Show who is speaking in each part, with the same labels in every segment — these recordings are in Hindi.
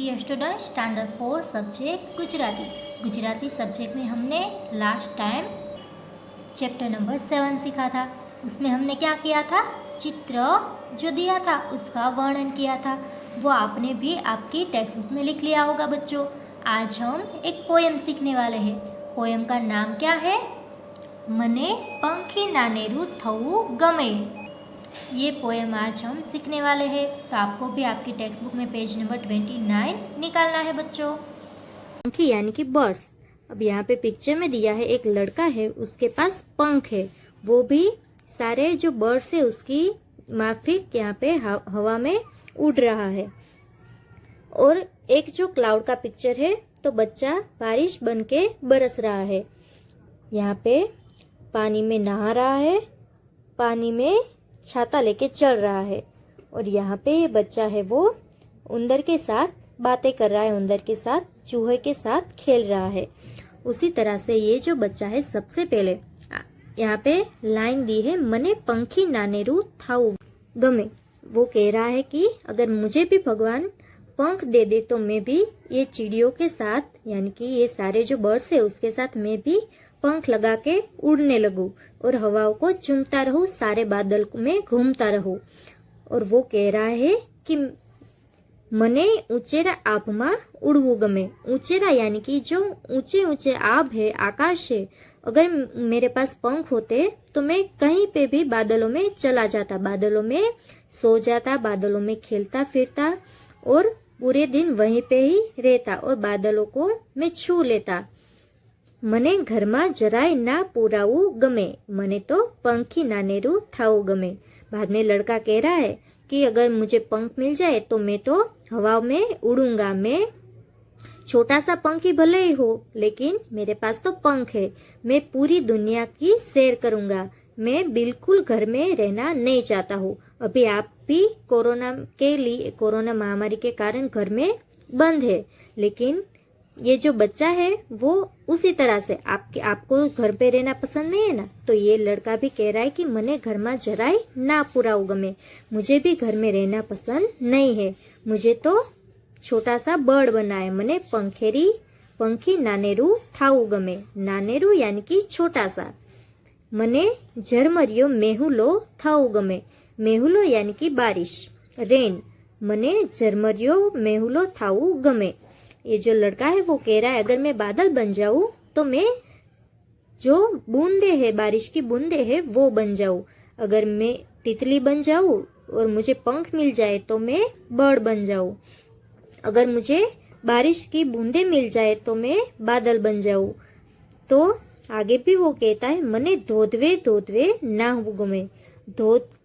Speaker 1: Dear student standard 4 subject Gujarati subject में हमने लास्ट टाइम चैप्टर नंबर 7 सीखा था। उसमें हमने क्या किया था, चित्र जो दिया था उसका वर्णन किया था। वो आपने भी आपकी टेक्स्ट बुक में लिख लिया होगा बच्चों। आज हम एक पोएम सीखने वाले हैं। पोएम का नाम क्या है, मने पंखी नानेरू थवू गमे। ये पोएम आज हम सीखने वाले हैं। तो आपको भी आपकी टेक्स्ट बुक में पेज नंबर 29 निकालना है बच्चों।
Speaker 2: पंखी यानी कि बर्ड्स। अब यहाँ पे पिक्चर में दिया है, एक लड़का है, उसके पास पंख है, वो भी सारे जो बर्ड्स है उसकी माफिक यहाँ पे हवा में उड़ रहा है। और एक जो क्लाउड का पिक्चर है, तो बच्चा बारिश बन के बरस रहा है। यहाँ पे पानी में नहा रहा है, पानी में छाता लेके चल रहा है। और यहाँ पे ये बच्चा है वो उंदर के साथ बातें कर रहा है, उंदर के साथ, चूहे के साथ खेल रहा है। उसी तरह से ये जो बच्चा है, सबसे पहले यहाँ पे लाइन दी है, मने पंखी नानेरू थाऊ गमे। वो कह रहा है कि अगर मुझे भी भगवान पंख दे दे तो मैं भी ये चिड़ियों के साथ, यानी कि ये सारे जो बर्ड्स है उसके साथ मैं भी पंख लगा के उड़ने लगूं और हवाओं को चूमता रहूं, सारे बादल में घूमता रहूं। और वो कह रहा है कि मने ऊंचेरा आभमा उड़वू गमे। ऊंचेरा यानी कि जो ऊंचे ऊंचे आभ है, आकाश है, अगर मेरे पास पंख होते तो मैं कहीं पे भी बादलों में चला जाता, बादलों में सो जाता, बादलों में खेलता फिरता और पूरे दिन वहीं पे ही रहता और बादलों को मैं छू लेता। मने घर में જરાય ना पुरावू गमे, मने तो पंखी नानेरू थाऊ गमे। बाद में लड़का कह रहा है कि अगर मुझे पंख मिल जाए तो मैं तो हवा में उड़ूंगा। मैं छोटा सा पंख ही भले ही हो, लेकिन मेरे पास तो पंख है। मैं पूरी दुनिया की सैर करूंगा। मैं बिल्कुल घर में रहना नहीं चाहता हूँ। अभी आप भी कोरोना महामारी के कारण घर में बंद है, लेकिन ये जो बच्चा है वो उसी तरह से आपको घर पे रहना पसंद नहीं है ना, तो ये लड़का भी कह रहा है कि मने घर में જરાય ना पुराऊ गमे। मुझे भी घर में रहना पसंद नहीं है, मुझे तो छोटा सा बर्ड बना है। मने पंखी नानेरू थाऊ गमे। नानेरू यानी कि छोटा सा। मने झरमरियो मेहुलो थाऊ गमे। मेहुलो यानी कि बारिश, रेन। मने झरमरियो मेहुलो थाऊ गमे। ये जो लड़का है वो कह रहा है अगर मैं बादल बन जाऊं तो मैं जो बूंदे है, बारिश की बूंदे है, वो बन जाऊं। अगर मैं तितली बन जाऊं और मुझे पंख मिल जाए तो मैं बर्ड बन जाऊं। अगर मुझे बारिश की बूंदे मिल जाए तो मैं बादल बन जाऊं। तो आगे भी वो कहता है, मने धोधवे ना हो गमे।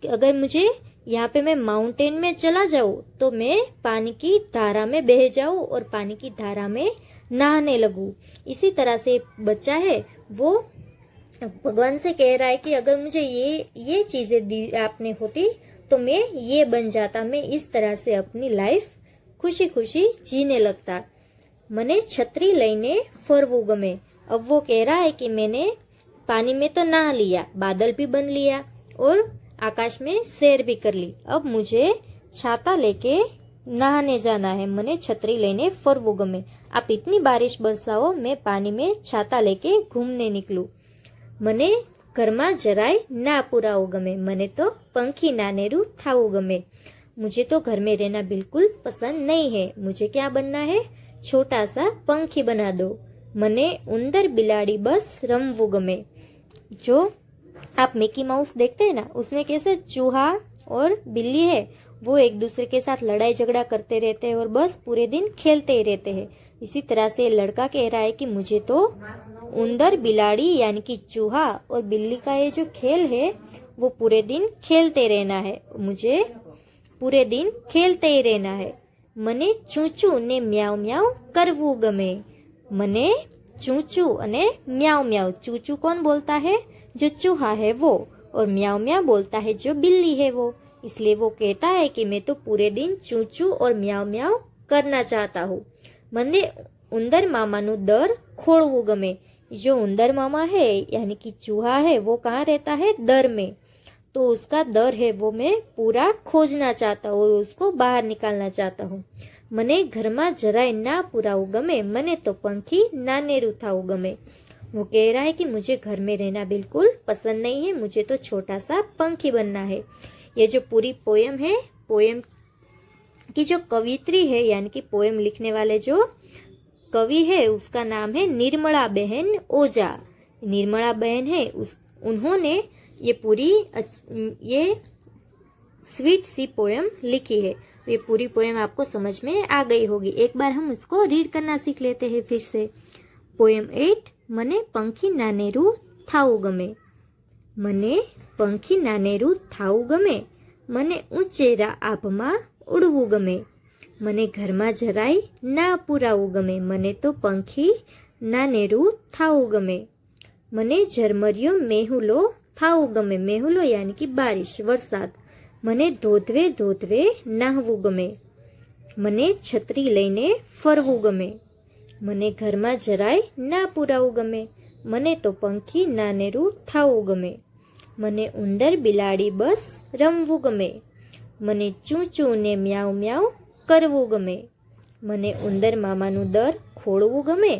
Speaker 2: अगर मुझे यहाँ पे मैं माउंटेन में चला जाऊं तो मैं पानी की धारा में बह जाऊं और पानी की धारा में नहाने लगूं। इसी तरह से बच्चा है वो भगवान से कह रहा है कि अगर मुझे ये चीजें दी आपने होती तो मैं ये बन जाता, मैं इस तरह से अपनी लाइफ खुशी खुशी जीने लगता। मने छतरी लईने फरवू गमे। अब वो कह रहा है कि मैंने पानी में तो नहा लिया, बादल भी बन लिया और आकाश में सैर भी कर ली, अब मुझे छाता लेके नहाने जाना है। मने छतरी लेने फरवू गमे। आप इतनी बारिश बरसाओ, मैं पानी में छाता लेके घूमने निकलूं। मने घर में જરાય ना पुराऊ गमे। मने तो पंखी नानेरू थाऊ गमे। मुझे तो घर में रहना बिल्कुल पसंद नहीं है। मुझे क्या बनना है, छोटा सा पंखी बना दो। मने उंदर बिलाड़ी बस रमवू गमे। जो आप मिकी माउस देखते हैं ना, उसमें कैसे चूहा और बिल्ली है वो एक दूसरे के साथ लड़ाई झगड़ा करते रहते हैं और बस पूरे दिन खेलते ही रहते हैं। इसी तरह से लड़का कह रहा है कि मुझे तो उंदर बिलाड़ी यानी कि चूहा और बिल्ली का ये जो खेल है वो पूरे दिन खेलते रहना है, मुझे पूरे दिन खेलते ही रहना है। मने चूचू ने म्याऊ म्याऊ करवू गमे। मने चूचू अने म्याऊ म्याऊ। चूचू कौन बोलता है, जो चूहा है वो, और म्याऊ म्याऊ बोलता है जो बिल्ली है वो। इसलिए वो कहता है कि मैं तो पूरे दिन चूचू और म्याऊ म्याऊ करना चाहता हूँ। मने उंदर मामा नु दर खोलवू गमे। जो उंदर मामा है यानी कि चूहा है वो कहाँ रहता है, दर में, तो उसका दर है वो मैं पूरा खोजना चाहता हूँ और उसको बाहर निकालना चाहता हूँ। મને घરમાં જરાય ना પુરાવું गमे, મને तो पंखी नानेरू थाવું गमे। वो कह रहा है कि मुझे घर में रहना बिल्कुल पसंद नहीं है, मुझे तो छोटा सा पंखी बनना है। ये जो पूरी पोयम है, पोयम की जो कवित्री है यानी कि पोयम लिखने वाले जो कवि है उसका नाम है निर्मला बहन ओझा। निर्मला बहन है उन्होंने ये पूरी ये स्वीट सी पोयम लिखी है। ये पूरी पोयम आपको समझ में आ गई होगी। एक बार हम उसको रीड करना सीख लेते हैं फिर से। पोयम 8, मने पंखी नानेरू थाऊ गमे। मने पंखी नानेरू थाऊ गमे, मने ऊंचेरा आभमा उड़वू गमे। मने घरमा જરાય ना पुरावू गमे, मने तो पंखी नानेरू थाऊ गमे। मने झरमरियो मेहुलो थाऊ गमे। मेहुलो यानी कि बारिश, वरसाद। मने धोधवे धोधवे नाहवू गमे। मने छतरी लईने फरवू गमे। मने घरमा જરાય ना पुरावू गमे, मने तो पंखी नानेरू थाऊ गमे। मने उंदर बिलाड़ी बस रमवू गमे। मने चूं चूं ने म्याऊ म्याऊ करवू गमे। मने उंदर मामानु दर खोड़वू गमे।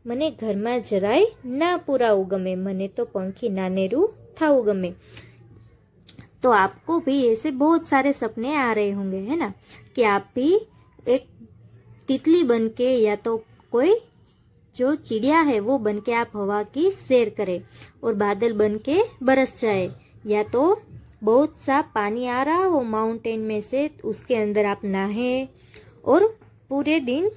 Speaker 2: मने घरमा જરાય ना पुरावू गमे, मने तो पंखी नानेरू थाऊ गमे। तो आपको भी ऐसे बहुत सारे सपने आ रहे होंगे, है ना, कि आप भी एक तितली बनके या तो कोई जो चिड़िया है वो बनके आप हवा की सैर करें और बादल बनके बरस जाए, या तो बहुत सा पानी आ रहा हो माउंटेन में से, उसके अंदर आप नहाए और पूरे दिन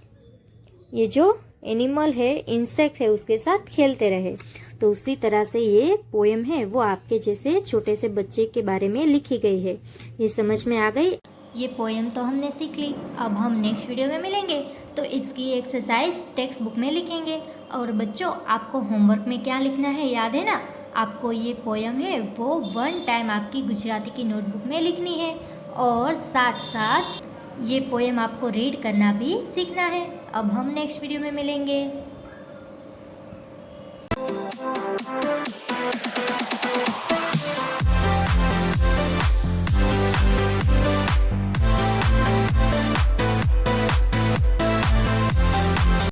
Speaker 2: ये जो एनिमल है, इंसेक्ट है, उसके साथ खेलते रहे। तो उसी तरह से ये पोयम है वो आपके जैसे छोटे से बच्चे के बारे में लिखी गई है। ये समझ में आ गई?
Speaker 1: ये पोयम तो हमने सीख ली। अब हम नेक्स्ट वीडियो में मिलेंगे तो इसकी एक्सरसाइज टेक्स्ट बुक में लिखेंगे। और बच्चों, आपको होमवर्क में क्या लिखना है याद है ना? आपको ये पोयम है वो 1 टाइम आपकी गुजराती की नोटबुक में लिखनी है और साथ साथ ये पोयम आपको रीड करना भी सीखना है। अब हम नेक्स्ट वीडियो में मिलेंगे।